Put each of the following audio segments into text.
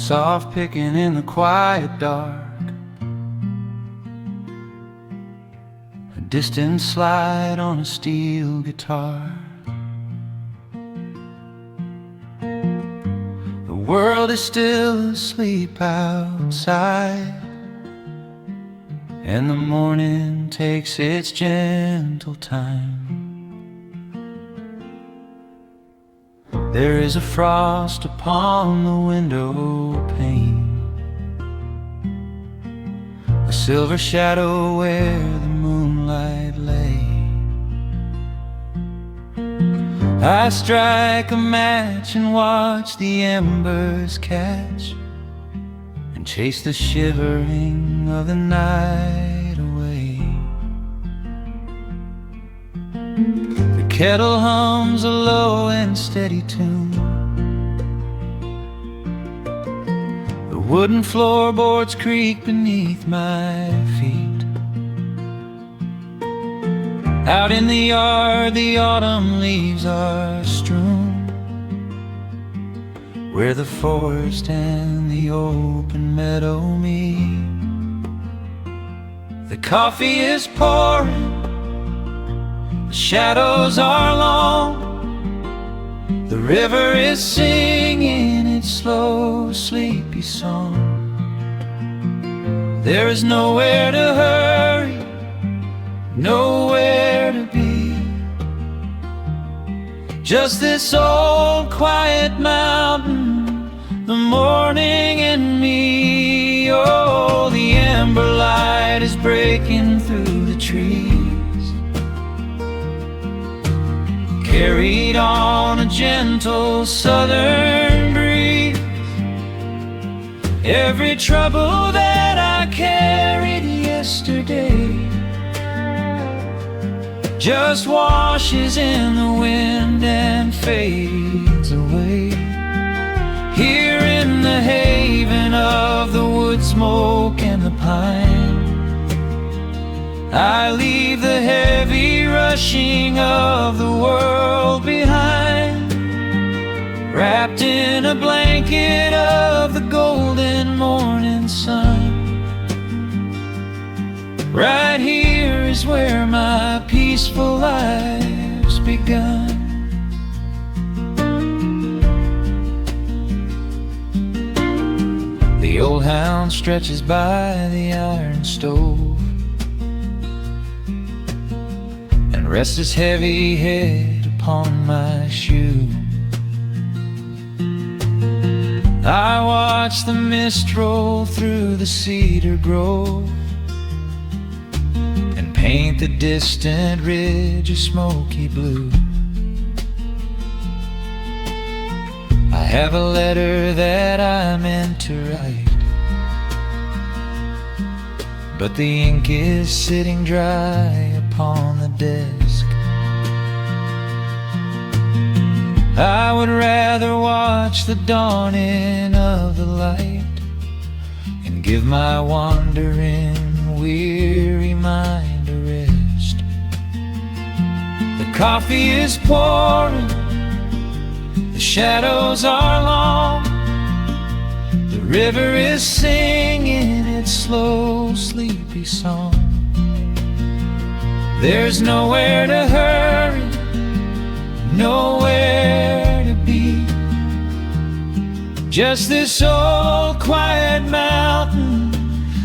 soft picking in the quiet dark, a distant slide on a steel guitar. The world is still asleep outside, and the morning takes its gentle time. There is a frost upon the window pane, a silver shadow where the moonlight lay. I strike a match and watch the embers catch, and chase the shivering of the night away. The kettle hums a low and steady tune, the wooden floorboards creak beneath my feet. Out in the yard the autumn leaves are strewn, where the forest and the open meadow meet. The coffee is pouring, the shadows are long, the river is singing its slow, sleepy song. There is nowhere to hurry, nowhere to be, just this old quiet mountain, the morning and me. Oh, the amber light is breaking through the trees, carried on a gentle southern breeze. Every trouble that I carried yesterday just washes in the wind and fades away. Here in the haven of the wood smoke and the pine, I leave the heavy rushing of the world behind, wrapped in a blanket of the golden morning sun. Right here is where my peaceful life's begun. The old hound stretches by the iron stove and rests his heavy head upon my shoe. I watch the mist roll through the cedar grove and paint the distant ridge a smoky blue. I have a letter that I meant to write, but the ink is sitting dry upon the desk. I would rather watch the dawning of the light and give my wandering, weary mind a rest. The coffee is pouring, the shadows are long, the river is singing its slow, sleepy song. There's nowhere to hurry, nowhere to be, just this old quiet mountain,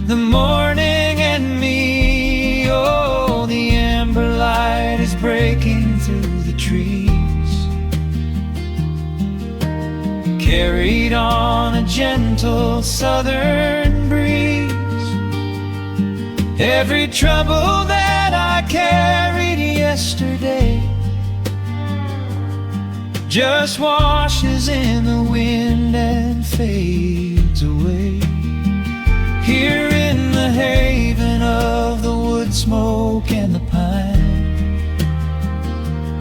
the morning and me. Oh, the amber light is breaking through the trees, carried on a gentle southern breeze. Every trouble that I carried yesterday just washes in the wind and fades away. Here in the haven of the wood smoke and the pine,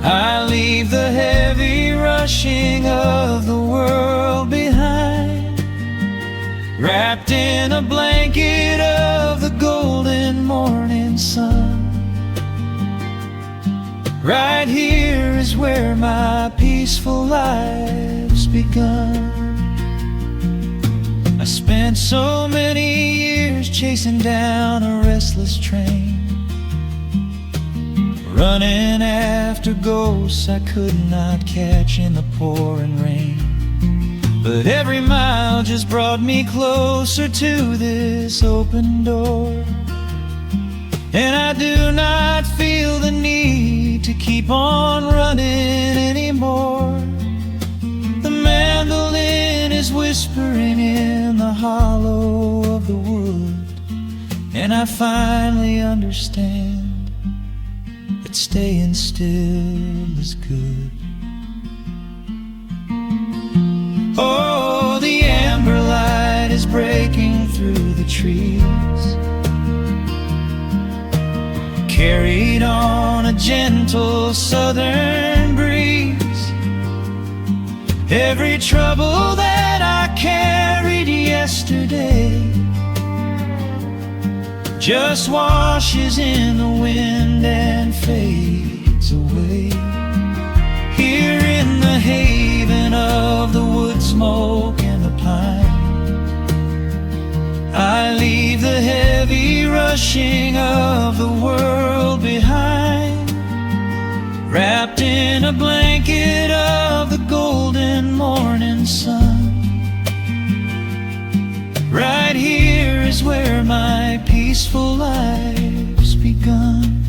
I leave the heavy rushing of the world behind, wrapped in a blanket of the golden morning sun. Right here is where my peaceful life's begun. spent so many years chasing down a restless train, running after ghosts I could not catch in the pouring rain. But every mile just brought me closer to this open door, and I do not feel the need to keep on running anymore. The mandolin is whispering in the hollow of the wood, and I finally understand that staying still is good. Oh, the amber light is breaking through the trees, carried on a gentle southern breeze. Every trouble that I carried yesterday just washes in the wind and fades away. Here in the haven of the wood smoke and the pine, I leave the heavy rushing of the world behind, wrapped in a blanket of the golden morning sun. Right here is where my peaceful life's begun.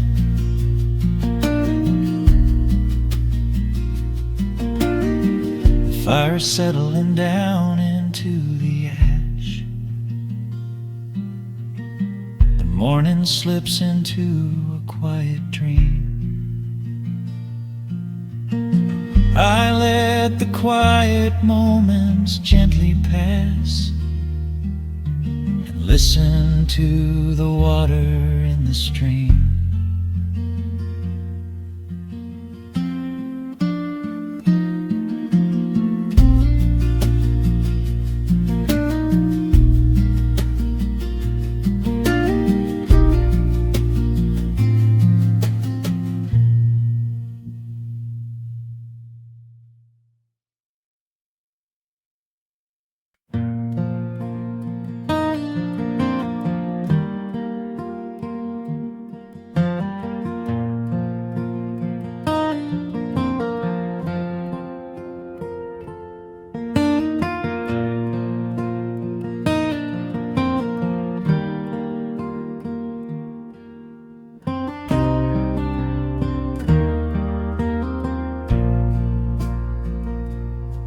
The fire's settling down into the ash, the morning slips into a quiet dream. I let the quiet moments gently pass and listen to the water in the stream.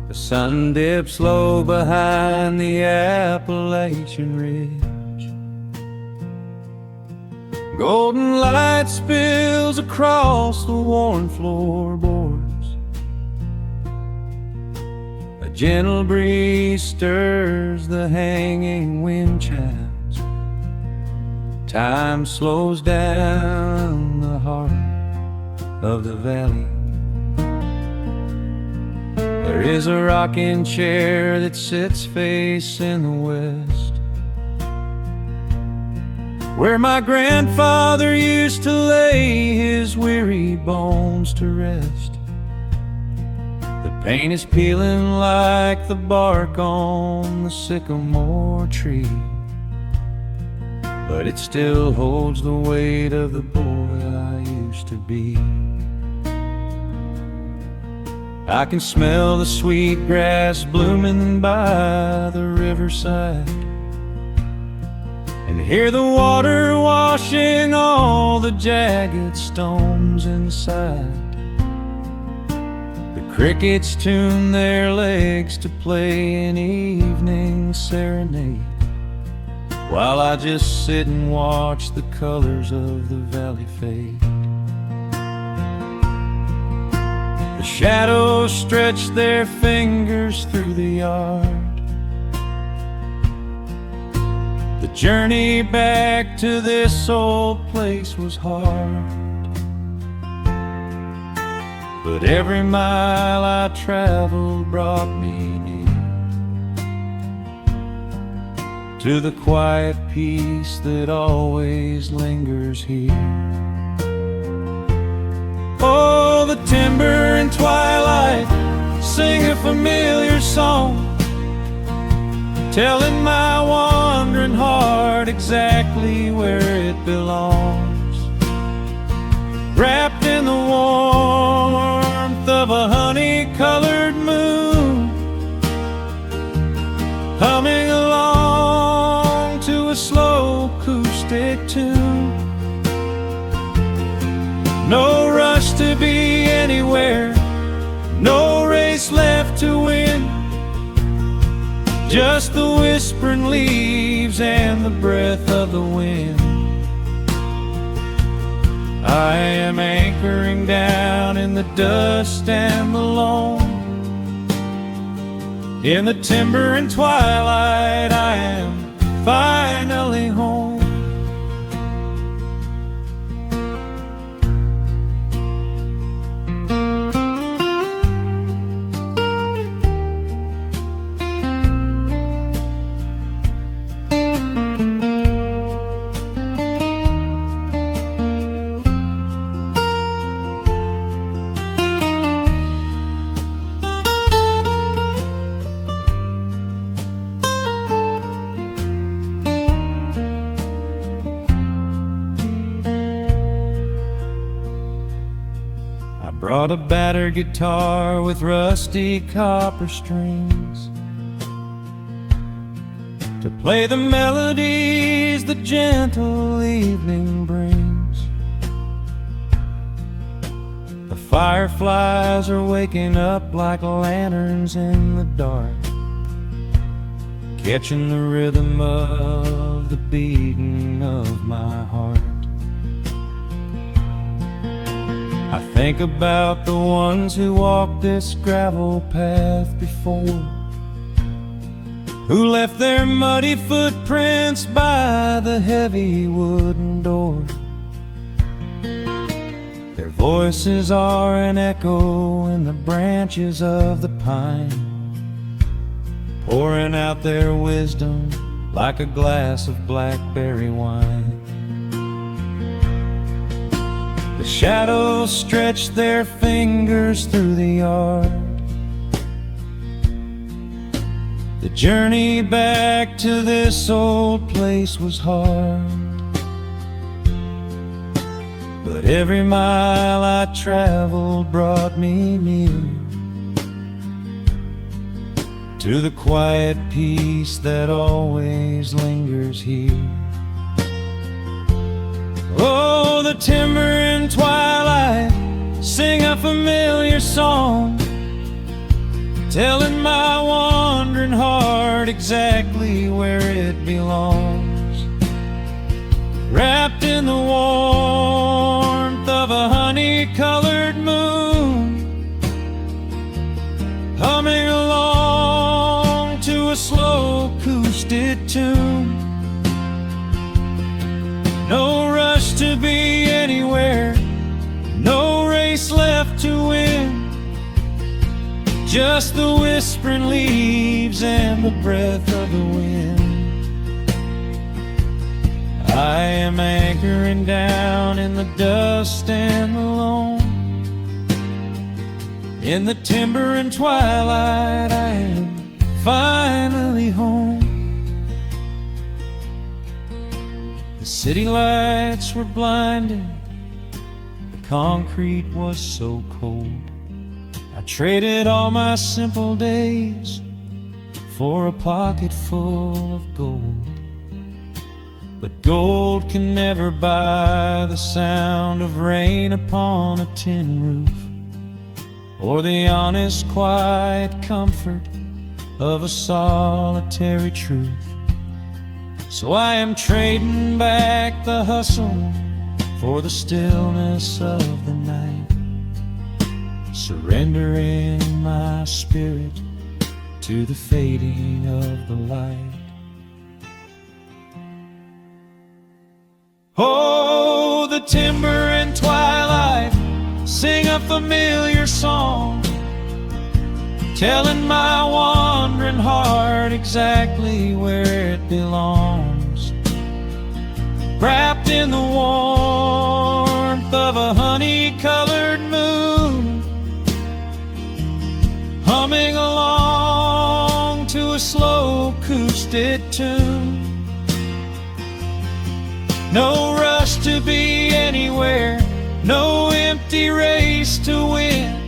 The sun dips low behind the Appalachian Ridge. Golden light spills across the worn floorboards. A gentle breeze stirs the hanging wind chimes. Time slows down the heart of the valley. There is a rocking chair that sits facing the west, where my grandfather used to lay his weary bones to rest. The paint is peeling like the bark on the sycamore tree, but it still holds the weight of the boy I used to be. I can smell the sweet grass blooming by the riverside, and hear the water washing all the jagged stones inside. The crickets tune their legs to play an evening serenade, while I just sit and watch the colors of the valley fade. The shadows stretch their fingers through the yard. The journey back to this old place was hard, but every mile I traveled brought me near to the quiet peace that always lingers here. Oh, the timber and twilight sing a familiar song, telling my wandering heart exactly where it belongs. Wrapped in the warmth of a honey-colored moon, humming along to a slow acoustic tune. No rush to be anywhere, no race left to win, just the whispering leaves and the breath of the wind. I am anchoring down in the dust and the loam. In the timber and twilight, I am finally home. Brought a battered guitar with rusty copper strings to play the melodies the gentle evening brings. The fireflies are waking up like lanterns in the dark, catching the rhythm of the beating of my heart. I think about the ones who walked this gravel path before, who left their muddy footprints by the heavy wooden door. Their voices are an echo in the branches of the pine, pouring out their wisdom like a glass of blackberry wine. The shadows stretch their fingers through the yard. The journey back to this old place was hard, but every mile I traveled brought me near to the quiet peace that always lingers here. Oh, the timber and twilight sing a familiar song, telling my wandering heart exactly where it belongs. Wrapped in the warmth of a honey-colored moon, humming along to a slow acoustic tune. No rush to be anywhere, no race left to win, just the whispering leaves and the breath of the wind. I am anchoring down in the dust and the loam. In the timber and twilight, I am finally home. The city lights were blinding, the concrete was so cold. I traded all my simple days for a pocket full of gold. But gold can never buy the sound of rain upon a tin roof, or the honest, quiet comfort of a solitary truth. So I am trading back the hustle for the stillness of the night, surrendering my spirit to the fading of the light. Oh, the timber and twilight sing a familiar song, telling my wandering heart exactly where it belongs. Wrapped in the warmth of a honey-colored moon, humming along to a slow acoustic tune. No rush to be anywhere, no empty race to win.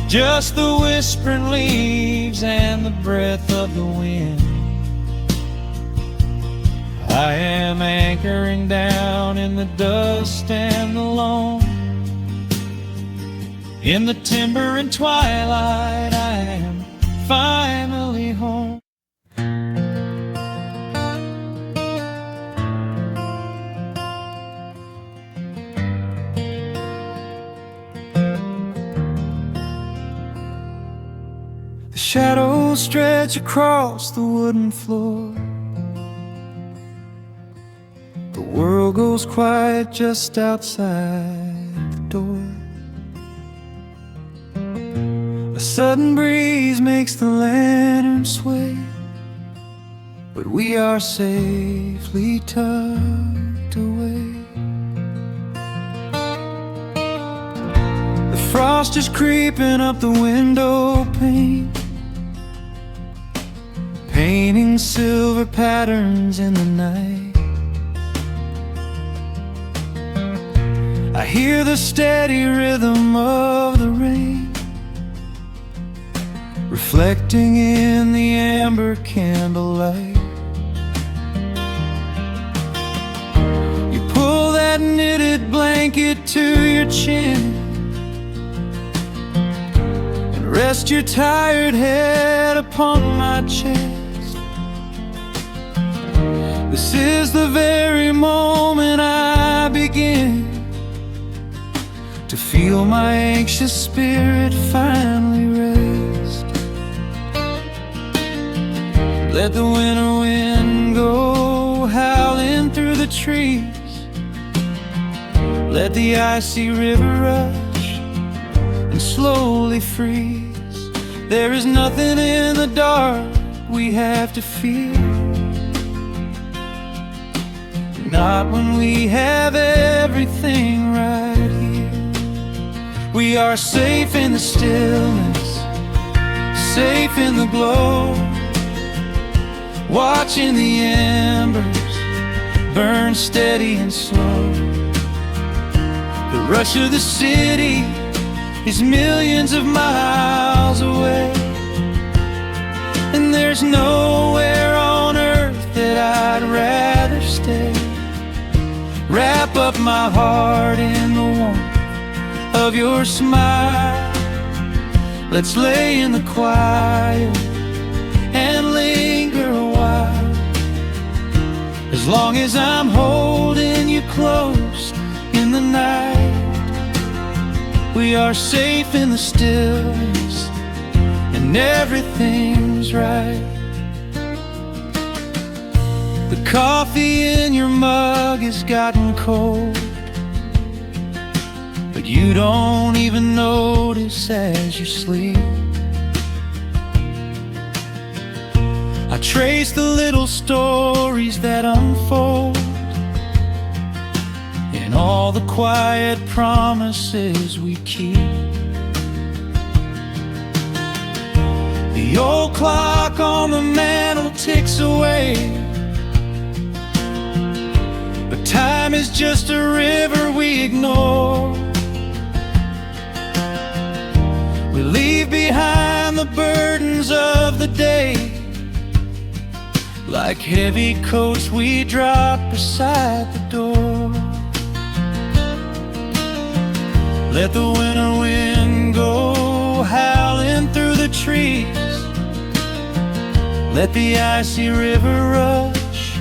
Just the whispering leaves and the breath of the wind. I am anchoring down in the dust and the loam. In the timber and twilight, I am finally home. The shadows stretch across the wooden floor. The world goes quiet just outside the door. A sudden breeze makes the lantern sway, but we are safely tucked away. The frost is creeping up the window pane, painting silver patterns in the night. I hear the steady rhythm of the rain, reflecting in the amber candlelight. You pull that knitted blanket to your chin and rest your tired head upon my chest. This is the very moment I begin to feel my anxious spirit finally rest. Let the winter wind go howling through the trees. Let the icy river rush and slowly freeze. There is nothing in the dark we have to fear, not when we have everything right here. We are safe in the stillness, safe in the glow, watching the embers burn steady and slow. The rush of the city is millions of miles away, and there's nowhere on earth that I'd rather stay. Wrap up my heart in the warmth of your smile. Let's lay in the quiet and linger a while. As long as I'm holding you close in the night, we are safe in the stillness and everything's right. The coffee in your mug has gotten cold, but you don't even notice as you sleep. I trace the little stories that unfold in all the quiet promises we keep. The old clock on the mantle ticks away, but time is just a river we ignore. We leave behind the burdens of the day, like heavy coats we drop beside the door. Let the winter wind go howling through the trees. Let the icy river rush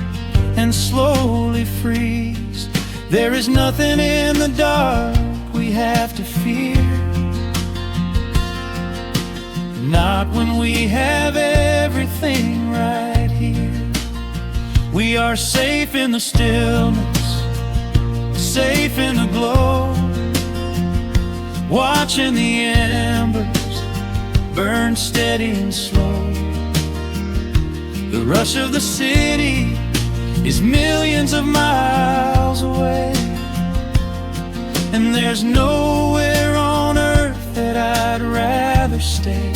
and slowly freeze. There is nothing in the dark we have to fear, not when we have everything right here. We are safe in the stillness, safe in the glow, watching the embers burn steady and slow. The rush of the city is millions of miles away, and there's nowhere on earth that I'd rather stay.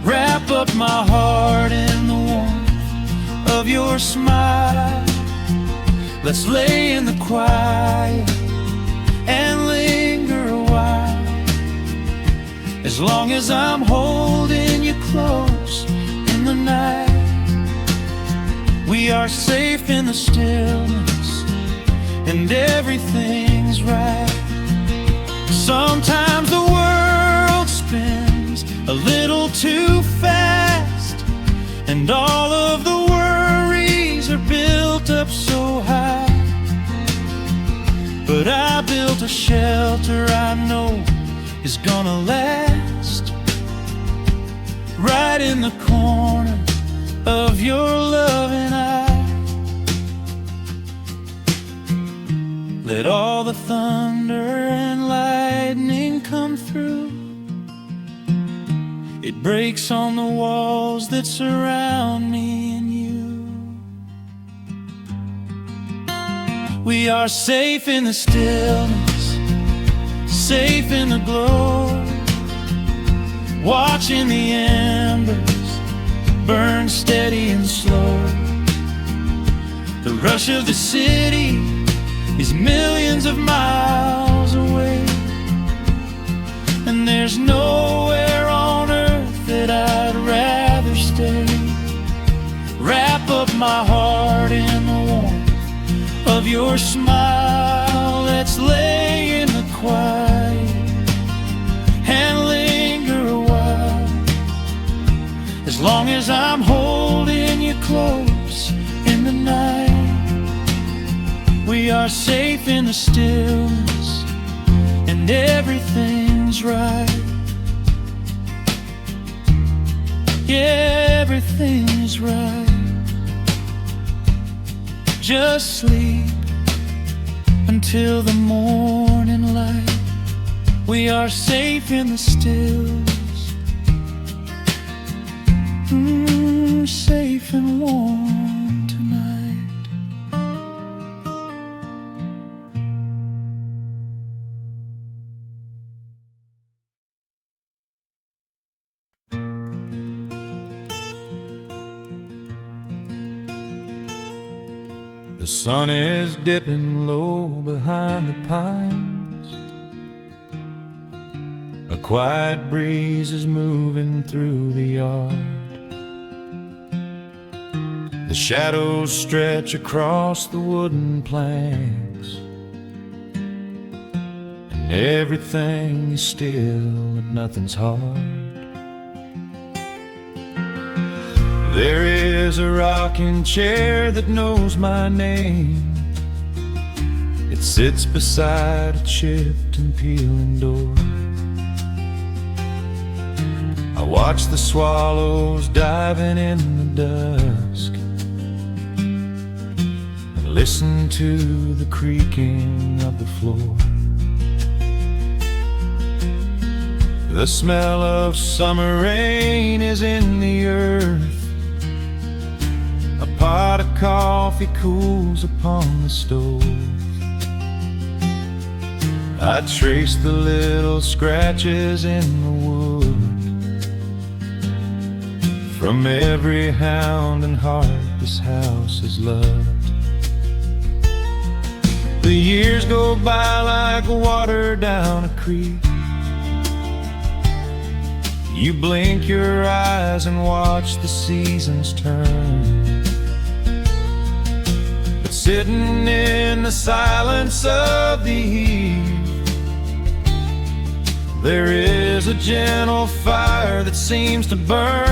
Wrap up my heart in the warmth of your smile. Let's lay in the quiet and linger a while. As long as I'm holding you close in the night, we are safe in the stillness and everything's right. Sometimes the world spins a little too fast, and all of the worries are built up so high. But I built a shelter I know is gonna last, right in the corner of your loving eye. Let all the thunder and lightning come through. It breaks on the walls that surround me and you. We are safe in the stillness, safe in the glow, watching the embers burn steady and slow. The rush of the city is millions of miles away, and there's nowhere on earth that I'd rather stay. Wrap up my heart in the warmth of your smile. Let's lay in the quiet and linger a while. As long as I'm holding you close in the night, we are safe in the stillness and everything's right. Yeah, everything is right. Just sleep until the morning light. We are safe in the stillness, safe and warm tonight. The sun is dipping low behind the pines. A quiet breeze is moving through the yard. The shadows stretch across the wooden planks, and everything is still and nothing's hard. There is a rocking chair that knows my name. It sits beside a chipped and peeling door. I watch the swallows diving in the dusk, and listen to the creaking of the floor. The smell of summer rain is in the earth. A pot of coffee cools upon the stove. I trace the little scratches in the wood from every hound and heart this house has loved. The years go by like water down a creek. You blink your eyes and watch the seasons turn. Sitting in the silence of the eve, there is a gentle fire that seems to burn.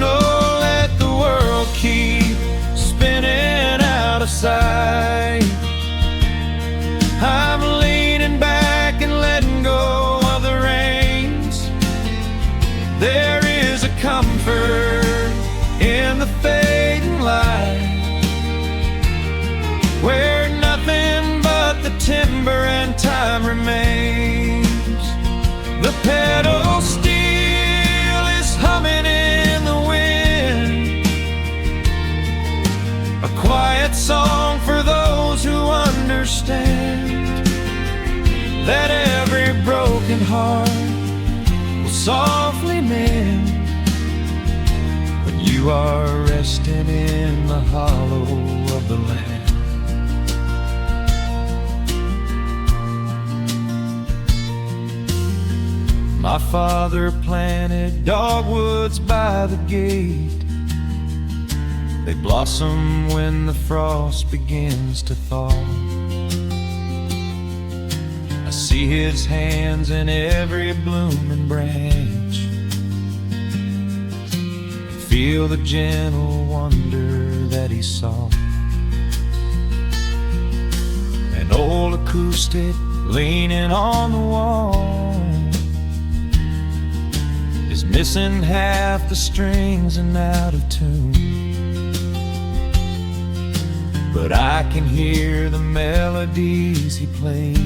Oh, let the world keep spinning out of sight. I'm leaning back and letting go of the reins. There is a comfort in the fading light, where nothing but the timber and time remains. The pedal steel is humming in the wind, a quiet song for those who understand that every broken heart will softly mend when you You are resting in the hollow of the land. My father planted dogwoods by the gate. They blossom when the frost begins to thaw. I see his hands in every blooming branch, and feel the gentle wonder that he saw. An old acoustic leaning on the wall is missing half the strings and out of tune, but I can hear the melodies he played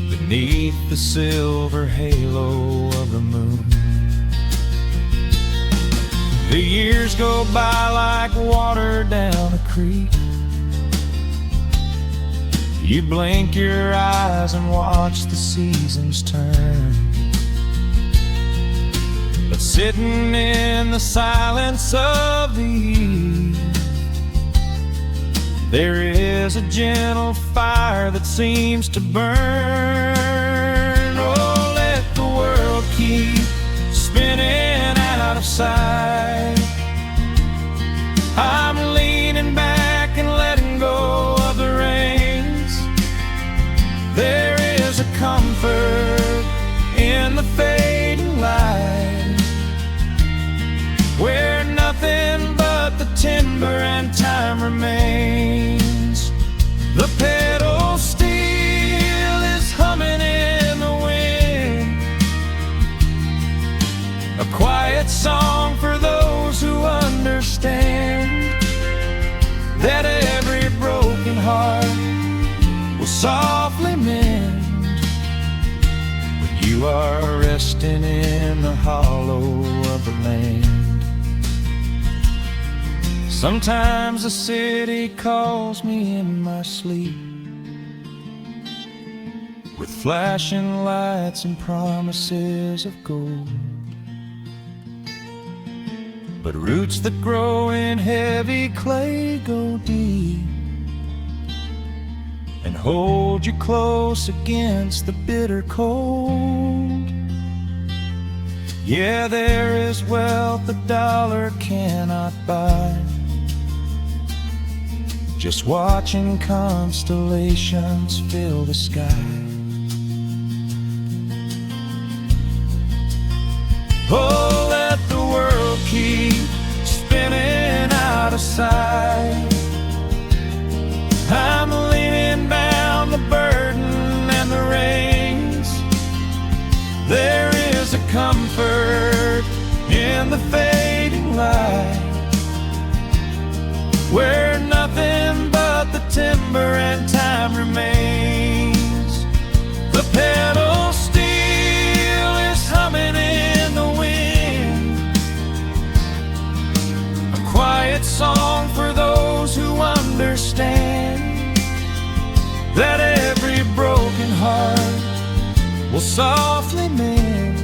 beneath the silver halo of the moon. The years go by like water down a creek. You blink your eyes and watch the seasons turn, but sitting in the silence of the eve, there is a gentle fire that seems to burn. Oh, let the world keep spinning out of sight. I'm leaning back and letting go of the reins. There is a comfort in the fading light, where nothing but the timber and time remains. The pedal steel is humming in the wind, a quiet song for those who understand that every broken heart will softly mend when you are resting in the hollow of the land. Sometimes the city calls me in my sleep, with flashing lights and promises of gold, but roots that grow in heavy clay go deep and hold you close against the bitter cold. Yeah, there is wealth a dollar cannot buy, just watching constellations fill the sky. Oh, let the world keep spinning out of sight. I'm leaning down the burden and the reins. There is a comfort in the fading light, where nothing but the timber and time remains. The pedal steel is humming in the wind, a quiet song for those who understand that every broken heart will softly mend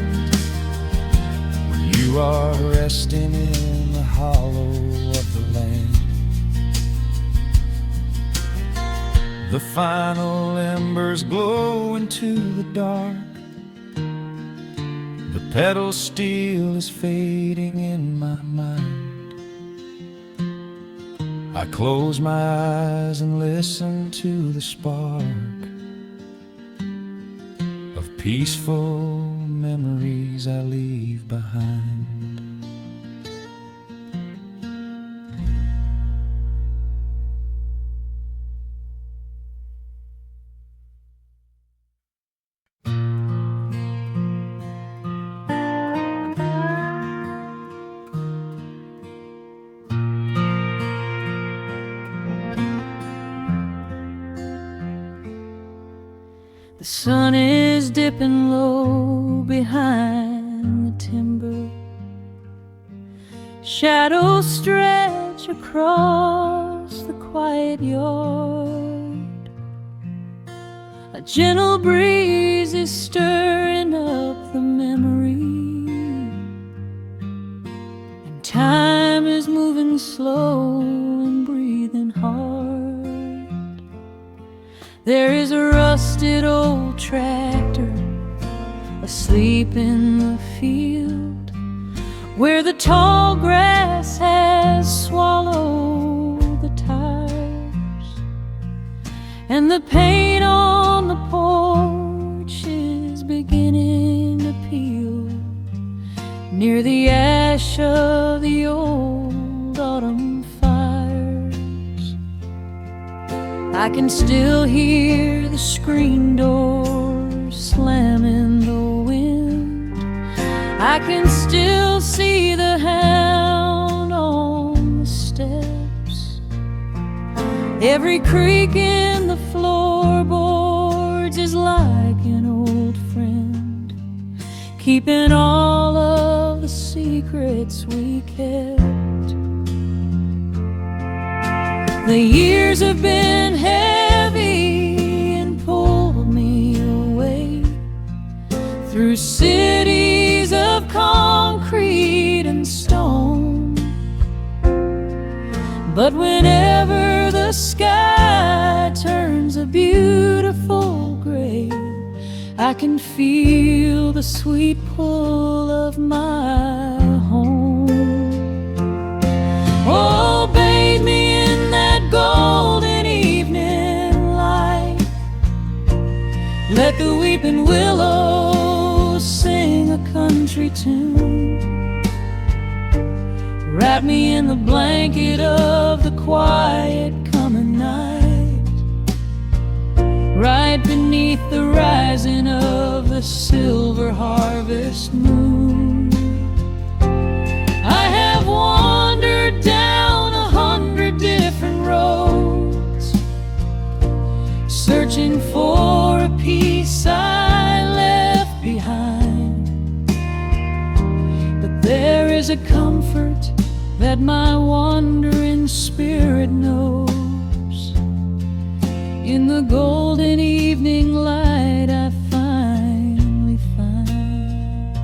when you are resting in the hollow of the land. The final embers glow into the dark. The pedal steel is fading in my mind. I close my eyes and listen to the spark of peaceful memories I leave behind. The sun is dipping low behind the timber. Shadows stretch across the quiet yard. A gentle breeze is stirring up the memory slow and breathing hard. There is a rusted old tractor asleep in the field, where the tall grass has swallowed the tires, and the paint on the porch is beginning to peel near the ash of the old autumn fires. I can still hear the screen door slam in the wind. I can still see the hound on the steps. Every creak in the floorboards is like an old friend, keeping all of the secrets we kept. The years have been heavy and pulled me away through cities of concrete and stone. But whenever the sky turns a beautiful gray, I can feel the sweet pull of my home. Oh, bathe me in that golden evening light. Let the weeping willows sing a country tune. Wrap me in the blanket of the quiet coming night, right beneath the rising of the silver harvest moon. I have wandered down 100 different roads, searching for a piece I left behind. But there is a comfort that my wandering spirit knows. In the golden evening light I finally find.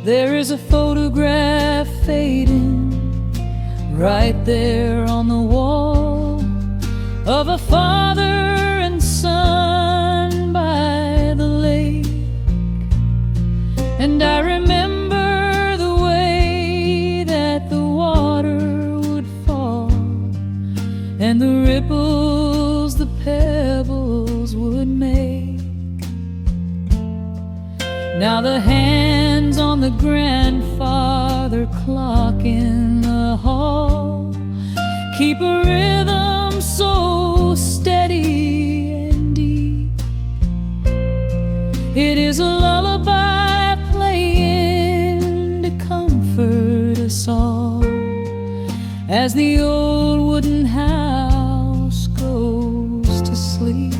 There is a photograph fading right there on the wall of a father and son by the lake. And I remember the way that the water would fall, and the ripples the pebbles would make. Now the hands on the grandfather clock in the hall keep a rhythm so steady and deep. It is a lullaby playing to comfort us all as the old wooden house goes to sleep.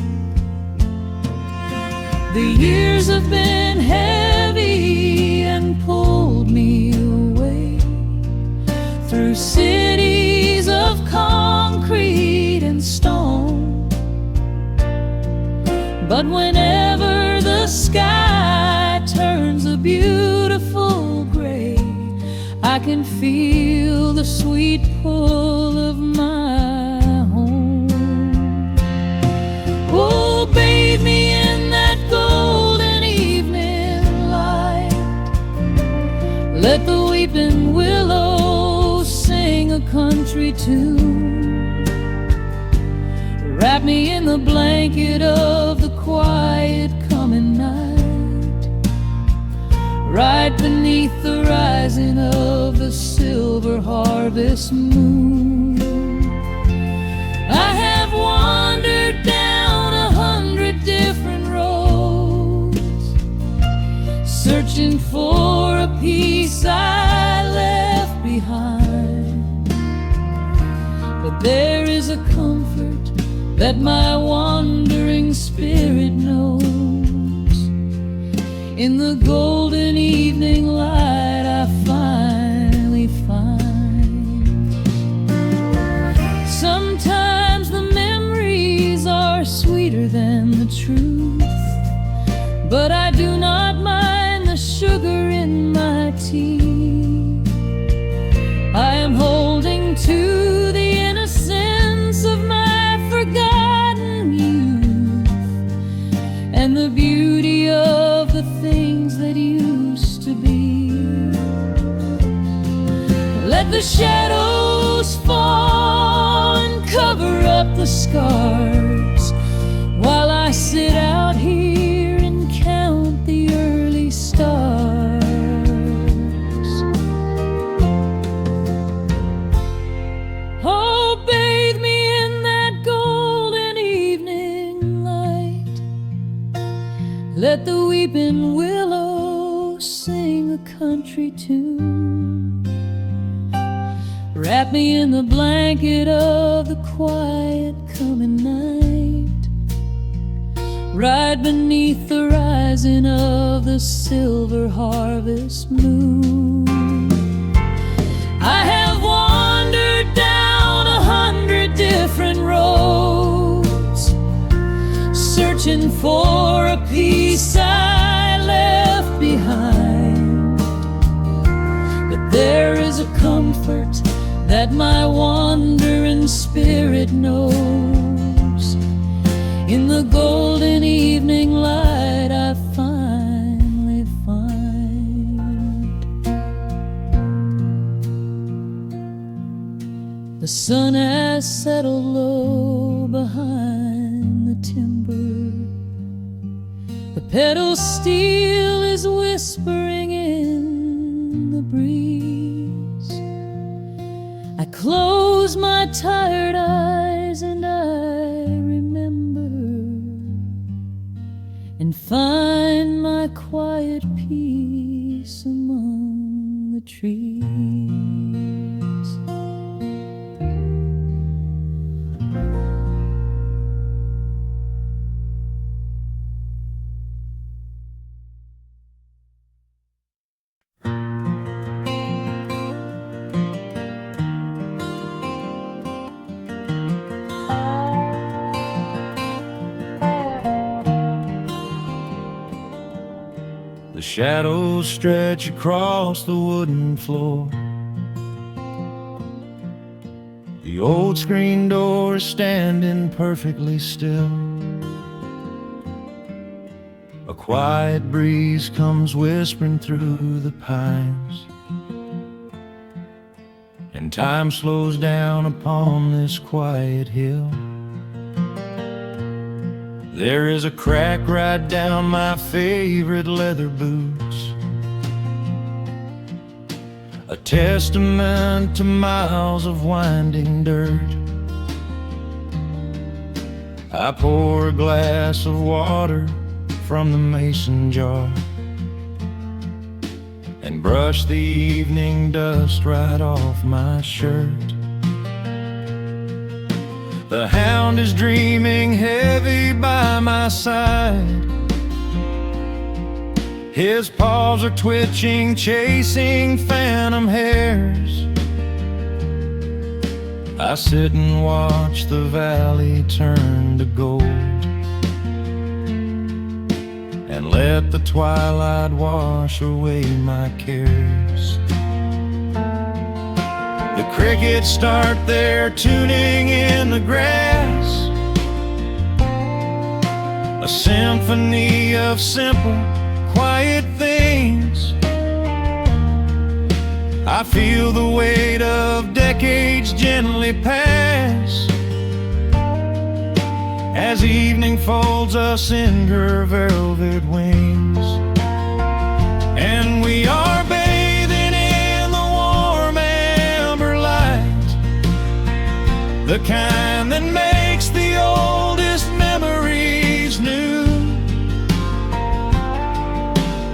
The years have been heavy and pulled me away through cities of concrete and stone. But whenever the sky turns a beautiful gray, I can feel the sweet pull of my home. Oh, bathe me in that golden evening light. Let the weeping willows sing a country tune. Wrap me in the blanket of the quiet coming night, right beneath the rising of the silver harvest moon. I have wandered down 100 different roads, searching for a piece I left behind. But there is a comfort that my wandering spirit knows. In the golden evening light I finally find. Sometimes the memories are sweeter than the truth, but I do not mind the sugar in my tea. Let the shadows fall and cover up the scars, while I sit out here and count the early stars. Oh, bathe me in that golden evening light. Let the weeping willow sing a country tune. Wrap me in the blanket of the quiet coming night, right beneath the rising of the silver harvest moon. I have wandered down 100 different roads, searching for a piece I left behind. But there is a comfort that my wandering spirit knows. In the golden evening light I finally find. The sun has settled low behind the timber. The pedal steel is whispering in the breeze. I close my tired eyes and I remember, and find my quiet peace among the trees. The shadows stretch across the wooden floor. The old screen door is standing perfectly still. A quiet breeze comes whispering through the pines, and time slows down upon this quiet hill. There is a crack right down my favorite leather boots, a testament to miles of winding dirt. I pour a glass of water from the mason jar and brush the evening dust right off my shirt. The hound is dreaming heavy by my side. His paws are twitching, chasing phantom hares. I sit and watch the valley turn to gold, and let the twilight wash away my cares. The crickets start their tuning in the grass, a symphony of simple, quiet things. I feel the weight of decades gently pass, as evening folds us in her velvet wings. And we are bathing in the warm amber light, the kind that makes the oldest memories new.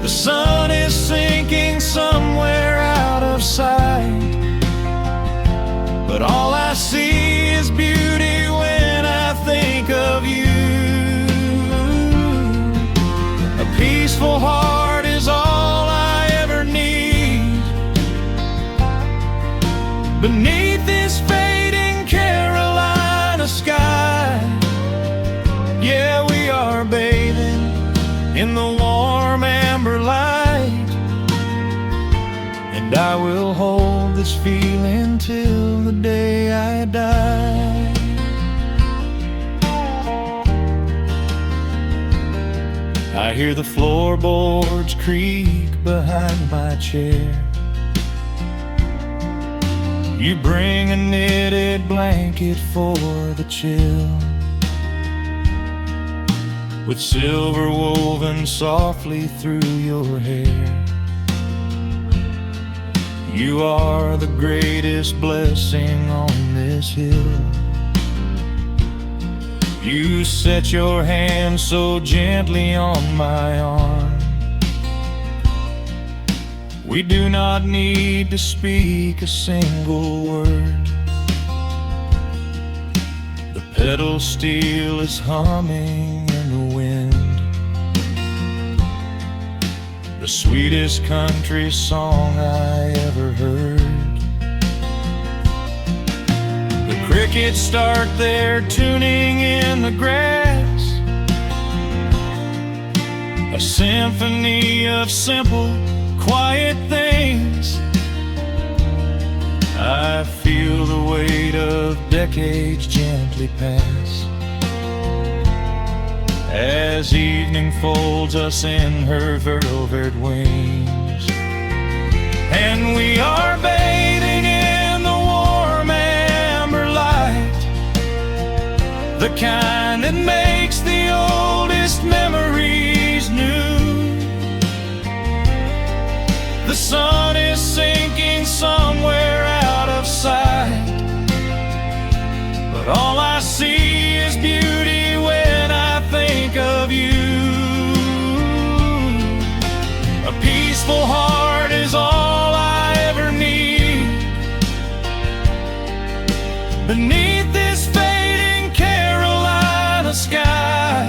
The sun is sinking somewhere out of sight, but all I see is beauty when I think of you. A peaceful heart is all I ever need beneath this fading Carolina sky. Yeah, we are bathing in the warm amber light, and I will hold this feeling till the day I die. I hear the floorboards creak behind my chair, You bring a knitted blanket for the chill, with silver woven softly through your hair. You are the greatest blessing on this hill. You set your hand so gently on my arm. We do not need to speak a single word. The pedal steel is humming in the wind, the sweetest country song I ever heard. The crickets start their tuning in the grass, a symphony of simple, quiet things. I feel the weight of decades gently pass, as evening folds us in her velvet wings. And we are bathing in the warm amber light, the kind that makes the oldest memories new. The sun is sinking somewhere out of sight, but all I see is beauty when I think of you. A peaceful heart is all I ever need. Beneath this fading Carolina sky,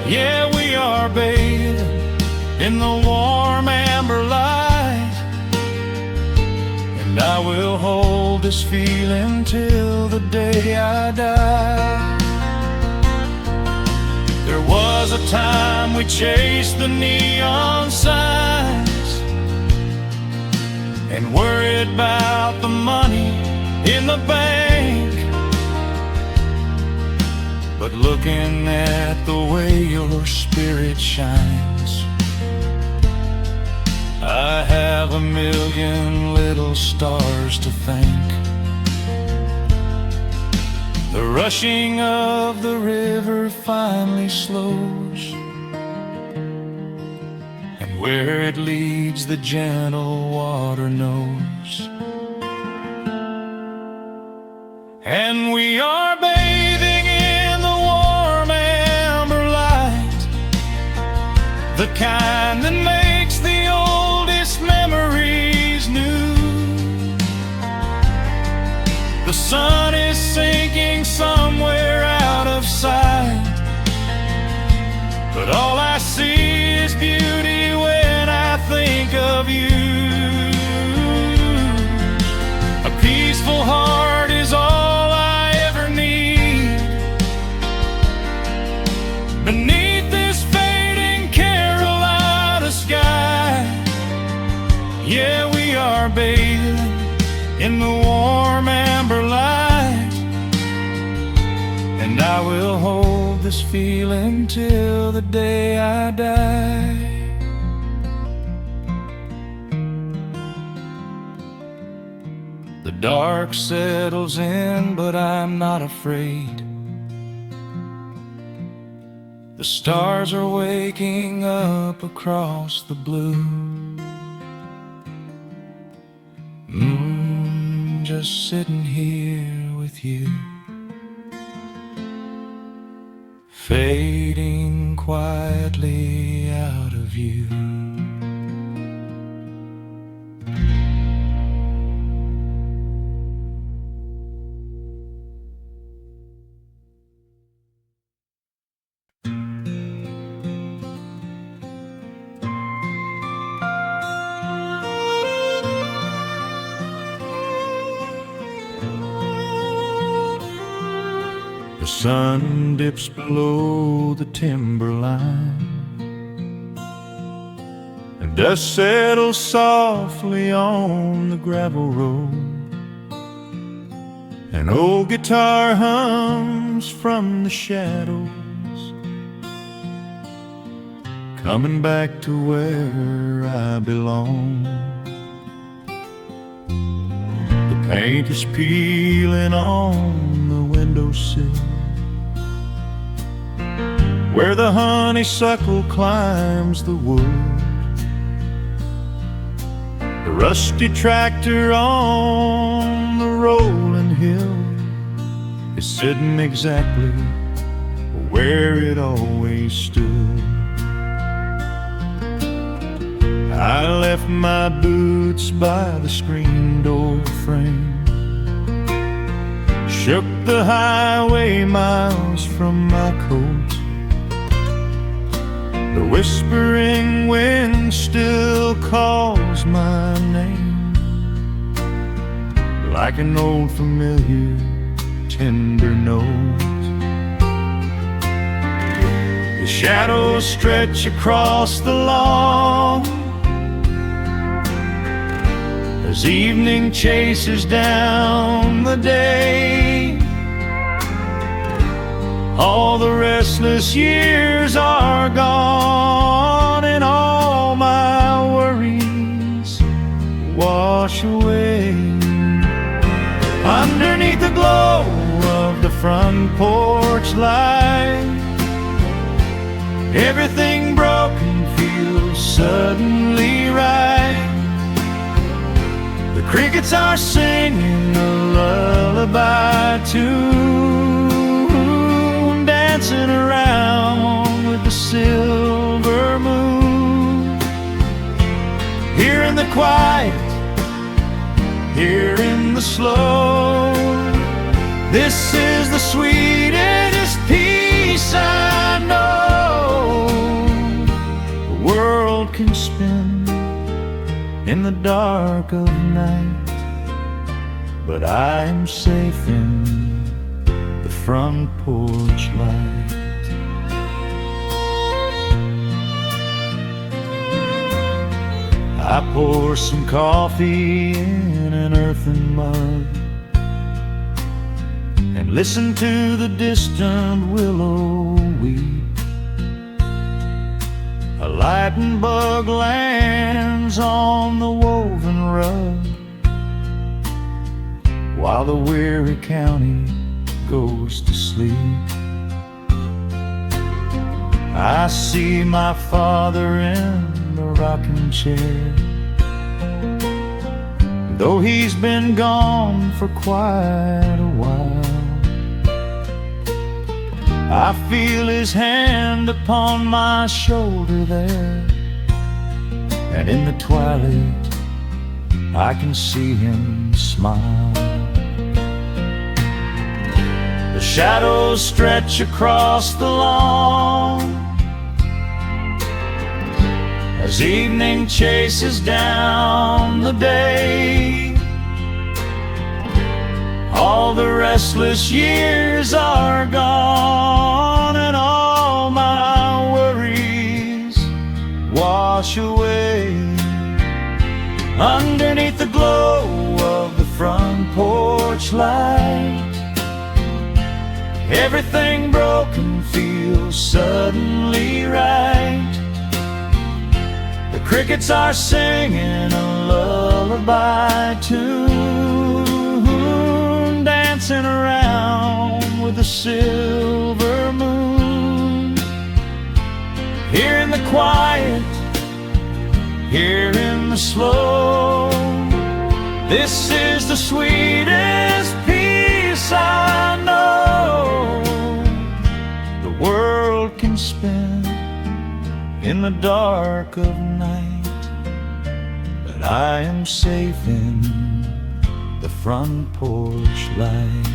yeah, we are bathing in the warm amber light, and I will hold this feeling till the day I die. There was a time we chased the neon signs and worried about the money in the bank, but looking at the way your spirit shines, I have a million little stars to thank. The rushing of the river finally slows, and where it leads the gentle water knows. And we are bathing in the warm amber light, the kind that makes the oldest memories new. The sun is sinking somewhere out of sight, but all I see is beauty when I think of you. A peaceful heart is all I ever need. Beneath this fading Carolina sky, yeah, we are bathing in the warm amber light, and I will hold this feeling till the day I die. The dark settles in, but I'm not afraid. The stars are waking up across the blue. Just sitting here with you, fading quietly out of view. The sun dips below the timberline, and dust settles softly on the gravel road. An old guitar hums from the shadows, coming back to where I belong. The Paint is peeling on the windowsill, where the honeysuckle climbs the wood. The rusty tractor on the rolling hill is sitting exactly where it always stood. I left my boots by the screen door frame, shook the highway miles from my coat. The whispering wind still calls my name, like an old familiar tender note. The shadows stretch across the lawn as evening chases down the day. All the restless years are gone, and all my worries wash away. Underneath the glow of the front porch light, everything broken feels suddenly right. The crickets are singing a lullaby tune, dancing around with the silver moon. Here in the quiet, here in the slow, this is the sweetest peace I know. The world can spin in the dark of night, but I am safe in the front porch light. I pour some coffee in an earthen mug and listen to the distant willow weep. A lightning bug lands on the woven rug, while the weary county goes to sleep. I see my father in the rocking chair, though he's been gone for quite a while. I feel his hand upon my shoulder there, and in the twilight I can see him smile. The shadows stretch across the lawn as evening chases down the day. All the restless years are gone, and all my worries wash away. Underneath the glow of the front porch light, everything broken feels suddenly right. The crickets are singing a lullaby tune, dancing around with the silver moon. Here in the quiet, here in the slow, this is the sweetest peace I know. The world can spin in the dark of night, but I am safe in the front porch light.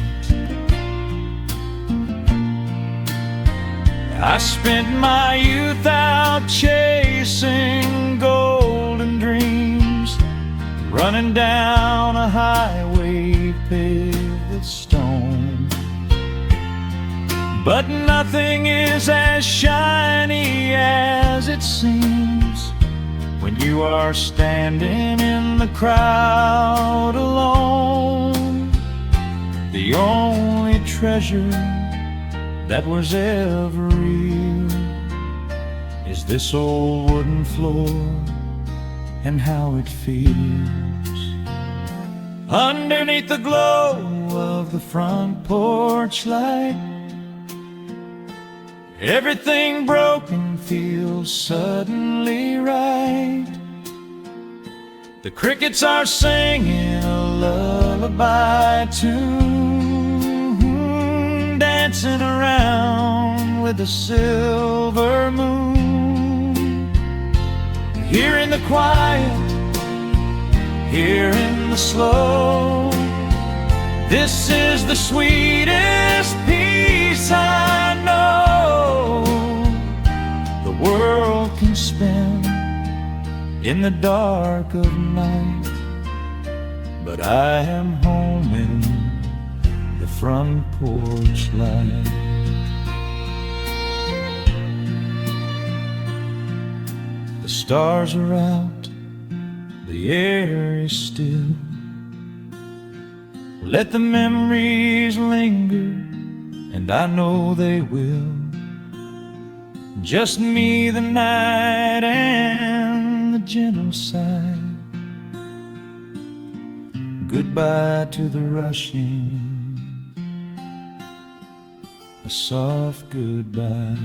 I spent my youth out chasing golden dreams, running down a highway paved with stone. But nothing is as shiny as it seems when you are standing in the crowd alone. The only treasure that was ever real is this old wooden floor and how it feels. underneath the glow of the front porch light. Everything broken feels suddenly right. The crickets are singing a lullaby tune, dancing around with the silver moon. Here in the quiet, here in the slow, this is the sweetest peace I know the world can spend in the dark of night. But I am home in the front porch light. The stars are out, the air is still. Let the memories linger, and I know they will. Just me, the night, and the gentle sigh. Goodbye to the rushing, a soft goodbye.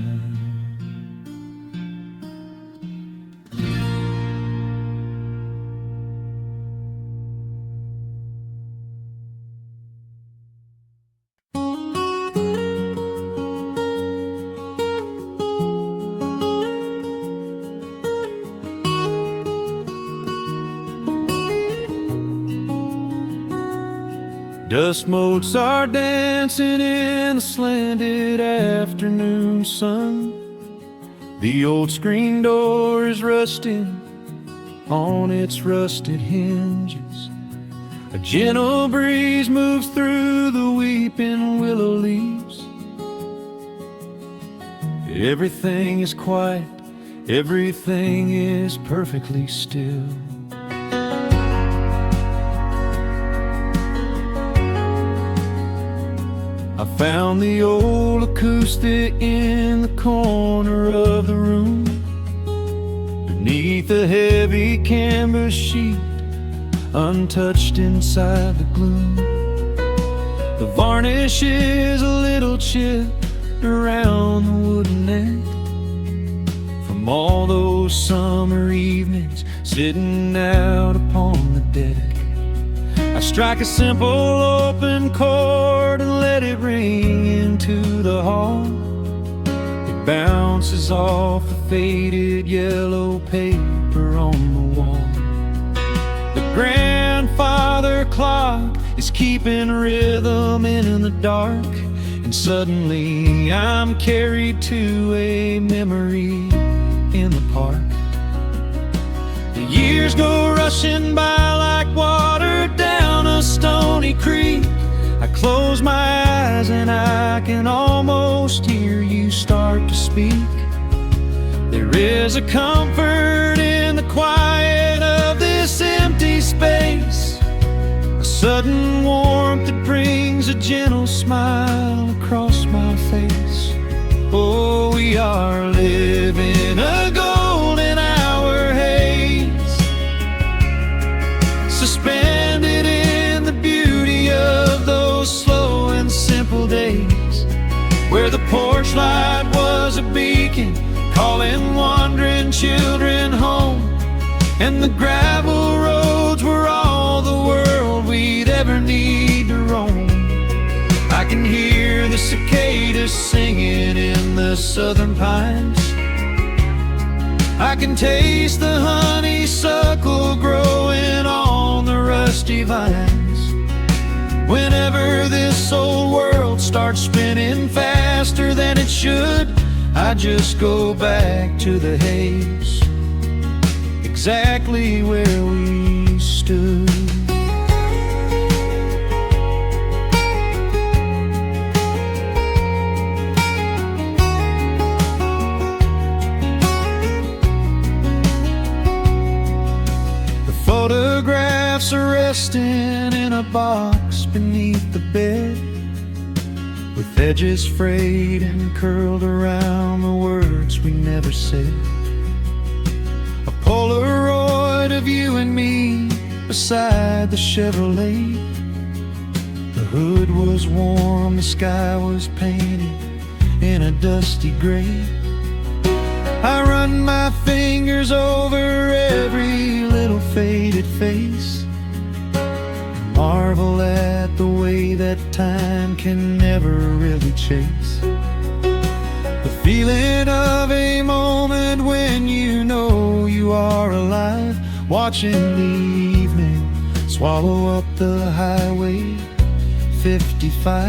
Dust motes are dancing in the slanted afternoon sun. The old screen door is rusting on its rusted hinges. A gentle breeze moves through the weeping willow leaves. Everything is quiet, everything is perfectly still. I found the old acoustic in the corner of the room, beneath a heavy canvas sheet, untouched inside the gloom. The varnish is a little chipped around the wooden neck from all those summer evenings sitting out upon the deck. I strike a simple open chord and let it ring into the hall. It bounces off the faded yellow paper on the wall. The grandfather clock is keeping rhythm in the dark, and suddenly I'm carried to a memory in the park. The years go rushing by like water down a stony creek. I close my eyes and I can almost hear you start to speak. There is a comfort in the quiet of this empty space, a sudden warmth that brings a gentle smile across my face. Oh, we are living a golden hour haze, suspended in the beauty of those slow and simple days, where the porch light was a beacon calling wandering children home, and the gravel roads were all the world we'd ever need to roam. I can hear the cicadas singing in the southern pines. I can taste the honeysuckle growing on the rusty vines. Whenever this old world starts spinning faster than it should, I just go back to the haze, exactly where we stood. Photographs are resting in a box beneath the bed, with edges frayed and curled around the words we never said. A Polaroid of you and me beside the Chevrolet. The hood was warm, the sky was painted in a dusty gray. I run my fingers over every little faded face, marvel at the way that time can never really chase. The feeling of a moment when you know you are alive, watching the evening swallow up the highway 55.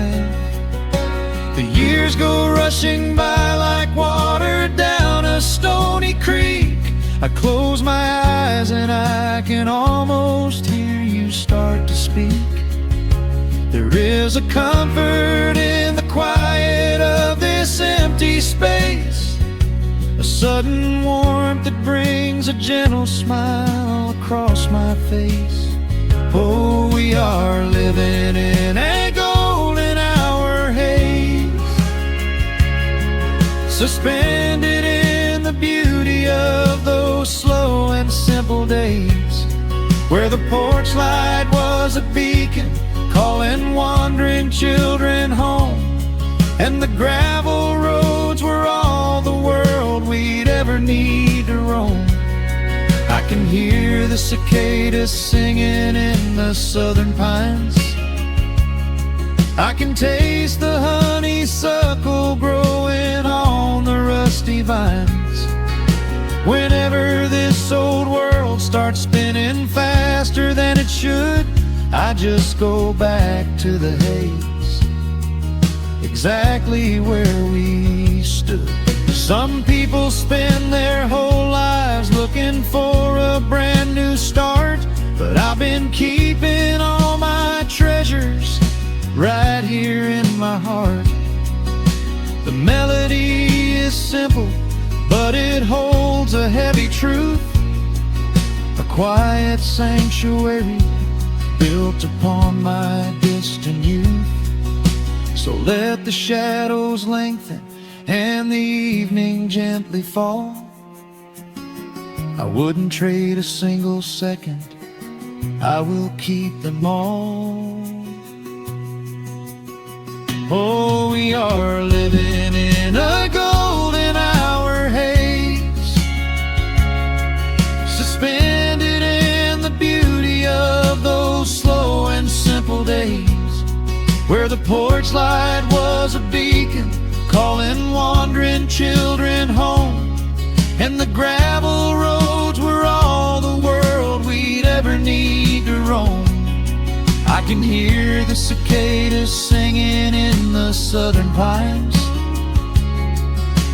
The years go rushing by like water down a stony creek. I close my eyes and I can almost hear you start to speak. There is a comfort in the quiet of this empty space, a sudden warmth that brings a gentle smile across my face. Oh, we are living in a golden hour haze, suspended in the beauty of those slow and simple days, where the porch light was a beacon calling wandering children home, and the gravel roads were all the world we'd ever need to roam. I can hear the cicadas singing in the southern pines, I can taste the honeysuckle growing on the rusty vines. Whenever this old world starts spinning faster than it should, I just go back to the haze, exactly where we stood. Some people spend their whole lives looking for a brand new start, but I've been keeping all my treasures right here in my heart. The melody is simple, but it holds a heavy truth, a quiet sanctuary built upon my distant youth. So let the shadows lengthen and the evening gently fall, I wouldn't trade a single second, I will keep them all. Oh, we are living in a golden hour haze, suspended in the beauty of those slow and simple days, where the porch light was a beacon calling wandering children home, and the gravel roads were all the world we'd ever need to roam. I can hear the cicadas singing in the southern pines,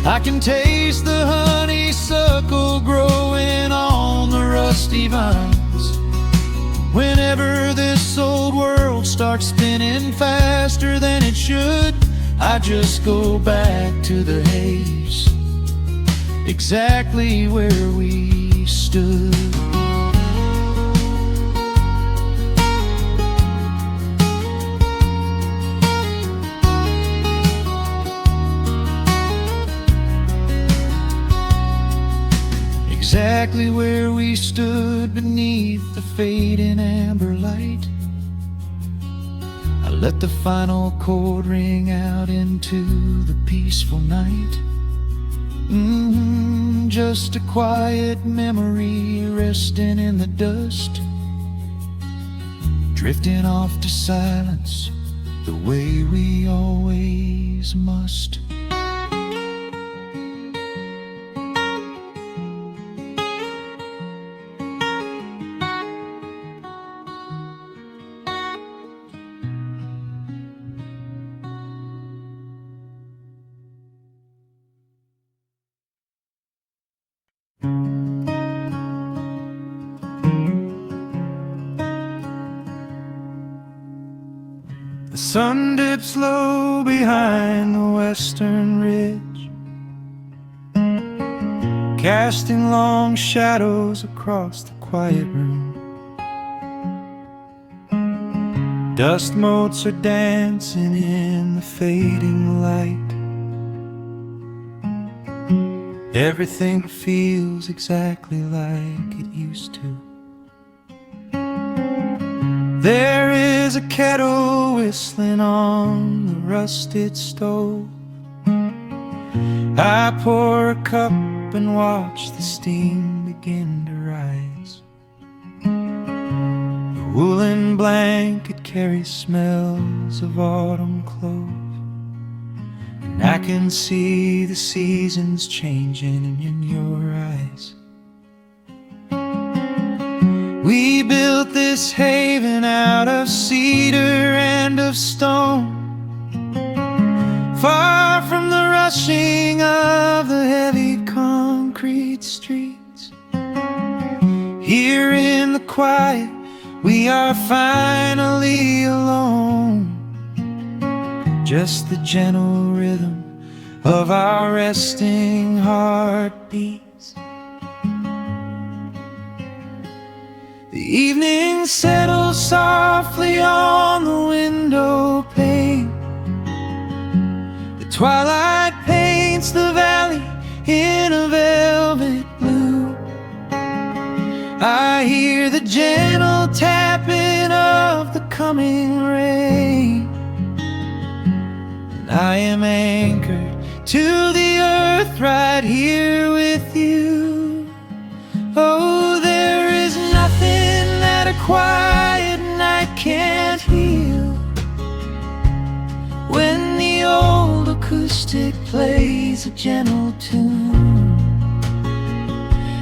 I can taste the honeysuckle growing on the rusty vines. Whenever this old world starts spinning faster than it should, I just go back to the haze, exactly where we stood. Exactly where we stood beneath the fading amber light. I let the final chord ring out into the peaceful night. Just a quiet memory resting in the dust, drifting off to silence the way we always must. The sun dips low behind the western ridge, casting long shadows across the quiet room. Dust motes are dancing in the fading light. Everything feels exactly like it used to. There is a kettle whistling on the rusted stove. I pour a cup and watch the steam begin to rise. The woolen blanket carries smells of autumn clove, and I can see the seasons changing in your eyes. We built this haven out of cedar and of stone, far from the rushing of the heavy concrete streets. Here in the quiet, we are finally alone. Just the gentle rhythm of our resting heartbeats. The evening settles softly on the window pane. The twilight paints the valley in a velvet blue. I hear the gentle tapping of the coming rain, and I am anchored to the earth right here with you. Oh, there is nothing that a quiet night can't heal, when the old acoustic plays a gentle tune.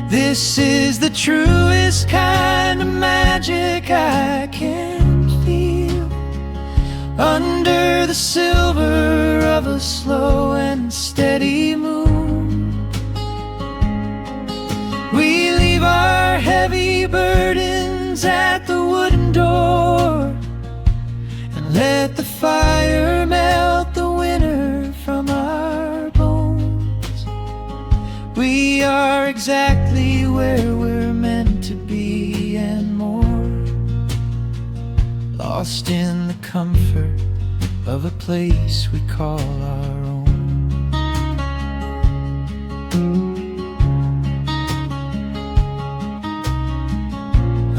This is the truest kind of magic I can feel, under the silver of a slow and steady moon. We leave our heavy burdens at the wooden door, and let the fire melt the winter from our bones. We are exactly where we're meant to be and more, lost in the comfort of a place we call our own.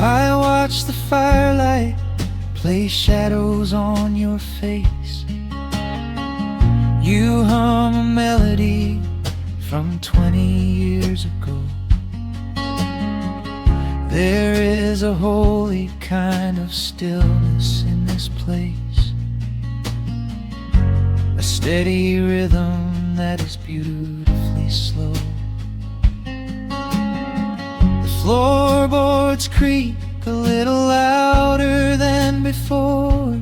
I watch the firelight play shadows on your face. You hum a melody from 20 years ago. There is a holy kind of stillness in this place, a steady rhythm that is beautifully slow. The floorboards creak a little louder than before,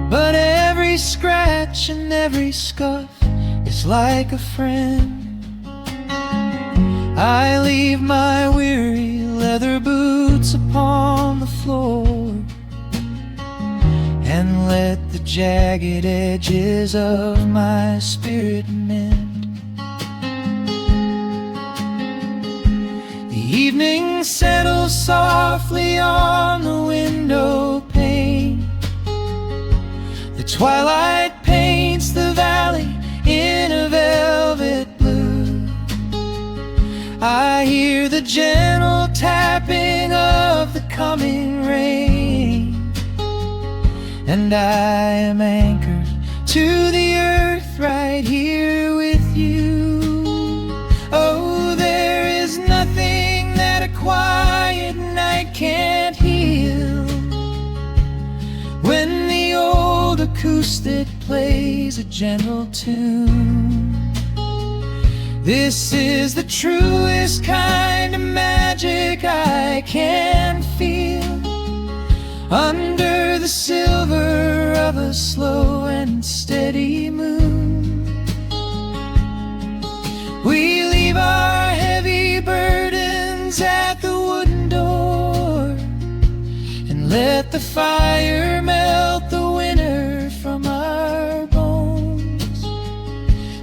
but every scratch and every scuff is like a friend. I leave my weary leather boots upon the floor, and let the jagged edges of my spirit mend. The evening settles softly on the window pane. The twilight paints the valley in a velvet blue. I hear the gentle tapping of the coming rain, and I am anchored to the earth right here with you. Oh, there is nothing that a quiet night can't heal, when the old acoustic plays a gentle tune. This is the truest kind of magic I can feel, under the silver of a slow and steady moon. We leave our heavy burdens at the wooden door, and let the fire melt the winter from our bones.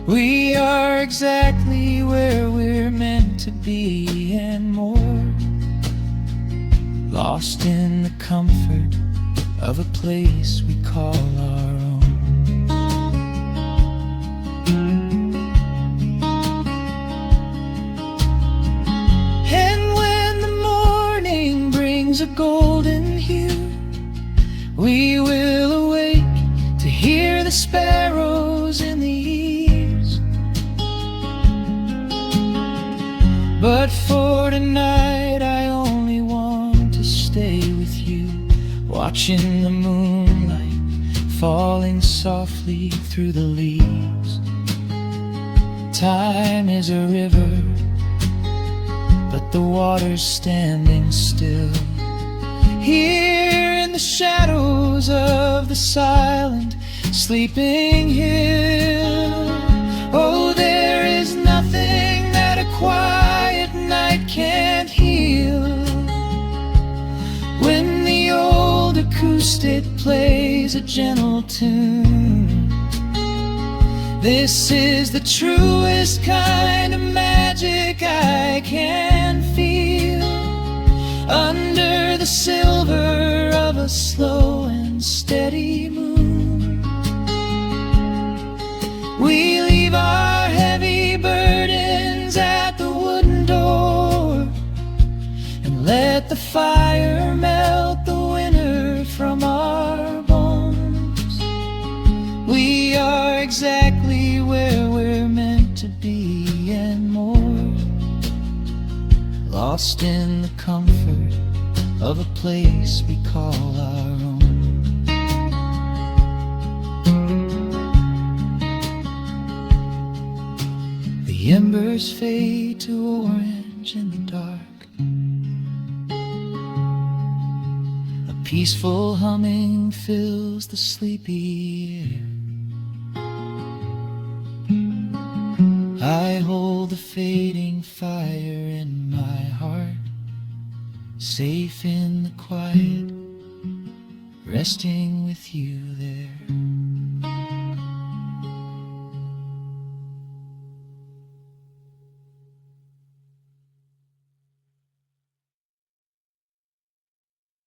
We are exactly where we're meant to be and more, lost in the comfort of a place we call our own. And when the morning brings becomes a golden hue, we will awake to hear the sparrows in the eaves. But for tonight I only want to stay with you, watching the moonlight falling softly through the leaves. Time is a river, but the water's standing still. Here in the shadows of the silent sleeping hill. Oh, there is nothing that a quiet night can't heal. When the old acoustic plays a gentle tune, this is the truest kind of magic I can feel. Under the silver of a slow and steady moon, we leave our heavy burdens at the wooden door, and let the fire melt the winter from our bones. We are exactly where we're meant to be and more, lost in the comfort of a place we call our own. The embers fade to orange in the dark. A peaceful humming fills the sleepy air. I hold the fading fire in my heart, safe in the quiet, resting with you.